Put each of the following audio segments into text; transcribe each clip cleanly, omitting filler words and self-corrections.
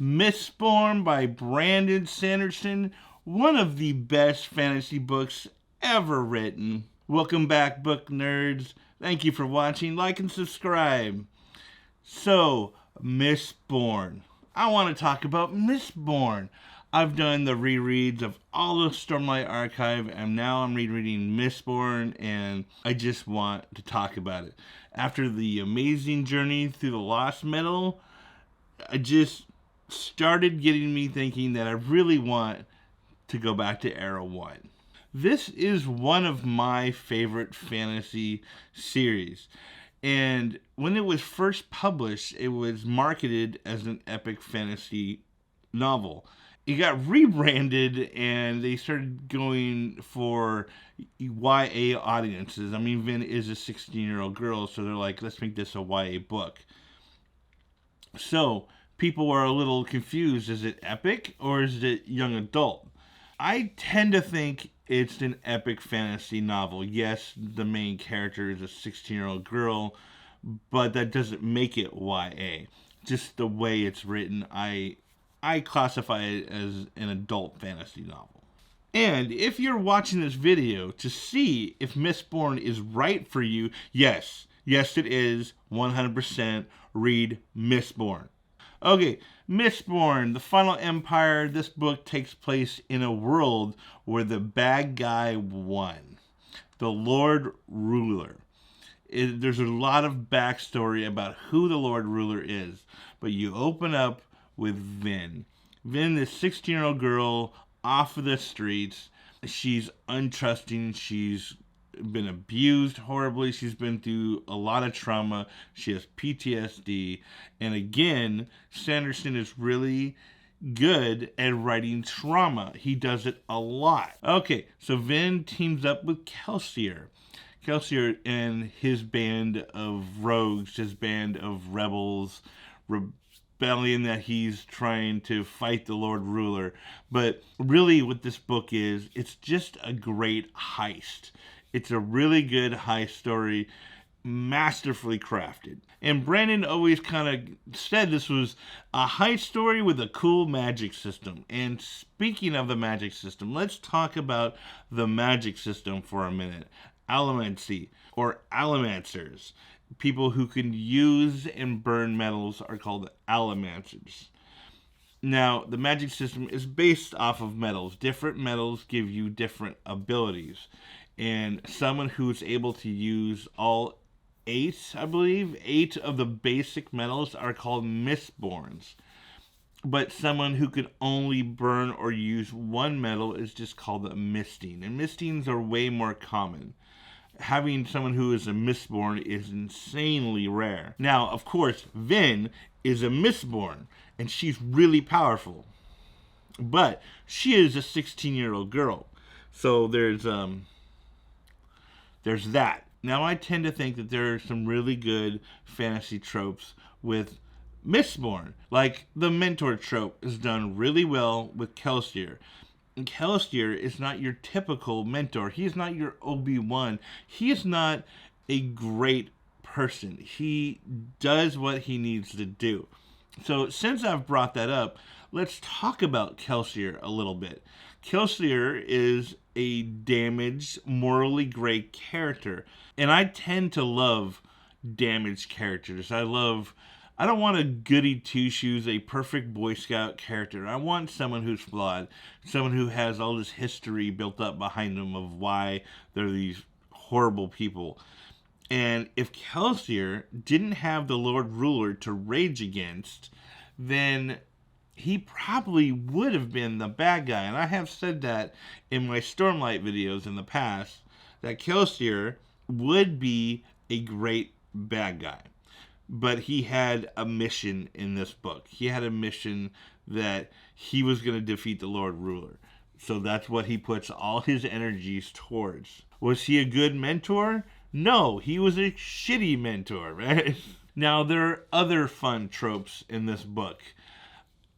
Mistborn by Brandon Sanderson, one of the best fantasy books ever written. Welcome back, book nerds. Thank you for watching. Like and subscribe. So, Mistborn. I want to talk about Mistborn. I've done the rereads of all the Stormlight Archive, and now I'm rereading Mistborn, and I just want to talk about it. After the amazing journey through the Lost Metal, I just started getting me thinking that I really want to go back to Era 1. This is one of my favorite fantasy series. And when it was first published, it was marketed as an epic fantasy novel. It got rebranded and they started going for YA audiences. I mean, Vin is a 16-year-old girl, so they're like, let's make this a YA book. So people are a little confused. Is it epic or is it young adult? I tend to think it's an epic fantasy novel. Yes, the main character is a 16-year-old girl, but that doesn't make it YA. Just the way it's written, I classify it as an adult fantasy novel. And if you're watching this video to see if Mistborn is right for you, yes, it is 100%. Read Mistborn. Okay, Mistborn, The Final Empire. This book takes place in a world where the bad guy won. The Lord Ruler. There's a lot of backstory about who the Lord Ruler is, but you open up with Vin. Vin, this 16-year-old girl off of the streets. She's untrusting. She's been abused horribly. She's been through a lot of trauma. She has PTSD. And again, Sanderson is really good at writing trauma. He does it a lot. Okay, so Vin teams up with Kelsier. Kelsier and his band of rogues, his band of rebels, rebellion that he's trying to fight the Lord Ruler. But really what this book is, it's just a great heist. It's a really good heist story, masterfully crafted. And Brandon always kind of said this was a heist story with a cool magic system. And speaking of the magic system, let's talk about the magic system for a minute. Allomancy, or allomancers. People who can use and burn metals are called allomancers. Now, the magic system is based off of metals. Different metals give you different abilities. And someone who's able to use all eight of the basic metals are called Mistborns. But someone who could only burn or use one metal is just called a misting. And mistings are way more common. Having someone who is a Mistborn is insanely rare. Now, of course, Vin is a Mistborn, and she's really powerful. But she is a 16-year-old girl. So there's that. Now, I tend to think that there are some really good fantasy tropes with Mistborn. Like the mentor trope is done really well with Kelsier. And Kelsier is not your typical mentor. He is not your Obi-Wan. He is not a great person. He does what he needs to do. So since I've brought that up, let's talk about Kelsier a little bit. Kelsier is a damaged, morally gray character. And I tend to love damaged characters. I don't want a goody two-shoes, a perfect Boy Scout character. I want someone who's flawed, someone who has all this history built up behind them of why they're these horrible people. And if Kelsier didn't have the Lord Ruler to rage against, then he probably would have been the bad guy. And I have said that in my Stormlight videos in the past, that Kelsier would be a great bad guy. But he had a mission in this book. He had a mission that he was going to defeat the Lord Ruler. So that's what he puts all his energies towards. Was he a good mentor? No, he was a shitty mentor, right? Now, there are other fun tropes in this book.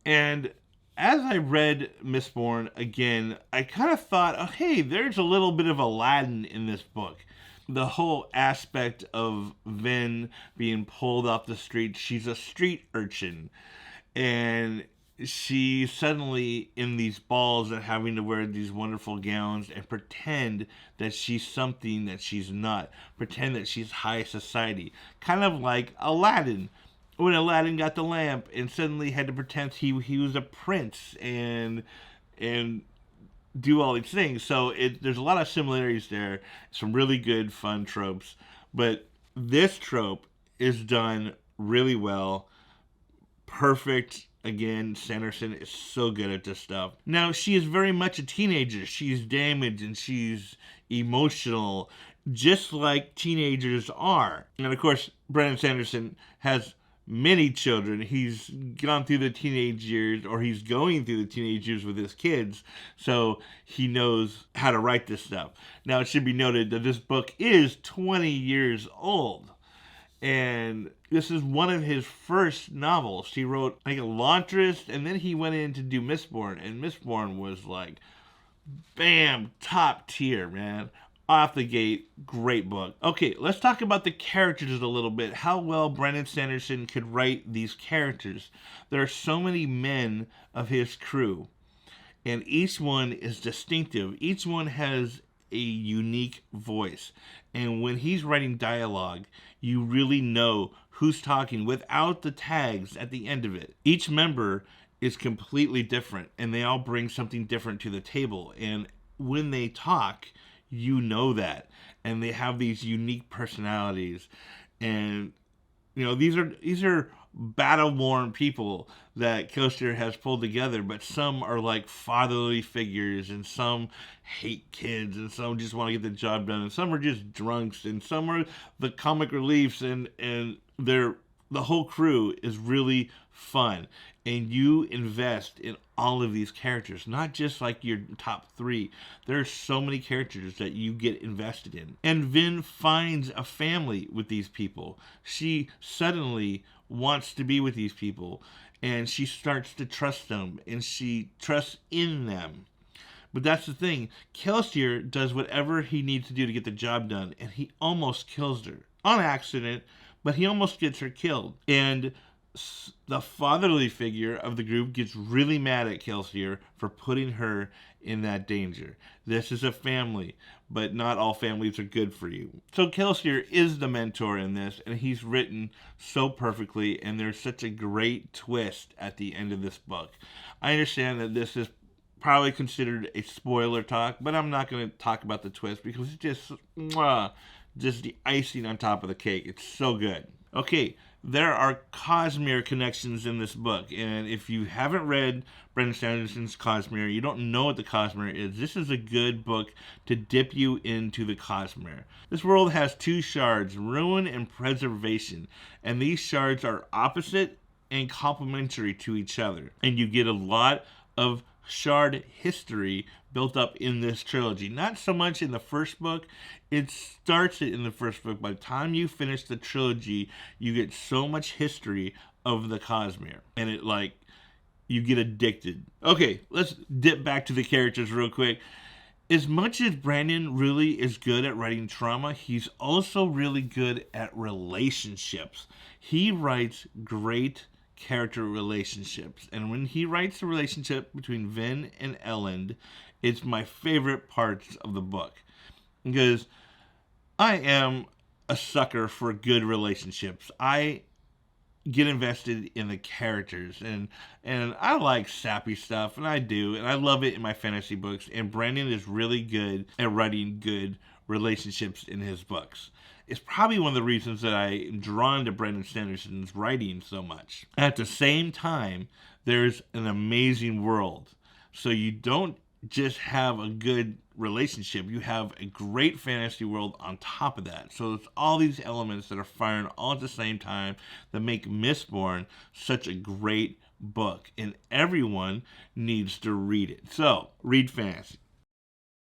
And as I read Mistborn again, I kind of thought, oh, hey, there's a little bit of Aladdin in this book. The whole aspect of Vin being pulled off the street. She's a street urchin. And she's suddenly in these balls and having to wear these wonderful gowns and pretend that she's something that she's not. Pretend that she's high society. Kind of like Aladdin. When Aladdin got the lamp and suddenly had to pretend he was a prince and do all these things. So there's a lot of similarities there. Some really good, fun tropes. But this trope is done really well. Perfect. Again, Sanderson is so good at this stuff. Now, she is very much a teenager. She's damaged and she's emotional, just like teenagers are. And of course, Brandon Sanderson has many children. He's gone through the teenage years, or he's going through the teenage years with his kids, so he knows how to write this stuff. Now, it should be noted that this book is 20 years old. And this is one of his first novels. He wrote like Elantris, and then he went in to do Mistborn, and Mistborn was like, bam, top tier, man. Off the gate, great book. Okay, let's talk about the characters a little bit. How well Brandon Sanderson could write these characters. There are so many men of his crew, and each one is distinctive. Each one has a unique voice. And when he's writing dialogue, you really know who's talking without the tags at the end of it. Each member is completely different, and they all bring something different to the table. And when they talk, you know that. And they have these unique personalities. And, you know, these are battle-worn people that Kilster has pulled together, but some are like fatherly figures, and some hate kids, and some just want to get the job done, and some are just drunks, and some are the comic reliefs, and they're the whole crew is really fun, and you invest in all of these characters, not just like your top three. There's so many characters that you get invested in. And Vin finds a family with these people. She suddenly wants to be with these people, and she starts to trust them, and she trusts in them. But that's the thing. Kelsier does whatever he needs to do to get the job done, and he almost kills her. On accident, but he almost gets her killed. And the fatherly figure of the group gets really mad at Kelsier for putting her in that danger. This is a family, but not all families are good for you. So Kelsier is the mentor in this, and he's written so perfectly, and there's such a great twist at the end of this book. I understand that this is probably considered a spoiler talk, but I'm not going to talk about the twist because it's just the icing on top of the cake. It's so good. Okay, there are Cosmere connections in this book, and if you haven't read Brandon Sanderson's Cosmere, you don't know what the Cosmere is, this is a good book to dip you into the Cosmere. This world has two shards, ruin and preservation, and these shards are opposite and complementary to each other, and you get a lot of shard history built up in this trilogy. Not so much in the first book. It starts it in the first book. By the time you finish the trilogy, you get so much history of the Cosmere. And it, like, you get addicted. Okay, let's dip back to the characters real quick. As much as Brandon really is good at writing trauma, he's also really good at relationships. He writes great character relationships, and when he writes the relationship between Vin and Elend, it's my favorite parts of the book, because I am a sucker for good relationships. I get invested in the characters, and I like sappy stuff, and I do, and I love it in my fantasy books, and Brandon is really good at writing good relationships in his books. It's probably one of the reasons that I am drawn to Brandon Sanderson's writing so much. At the same time, there's an amazing world. So you don't just have a good relationship, you have a great fantasy world on top of that. So it's all these elements that are firing all at the same time that make Mistborn such a great book, and everyone needs to read it. So read fantasy.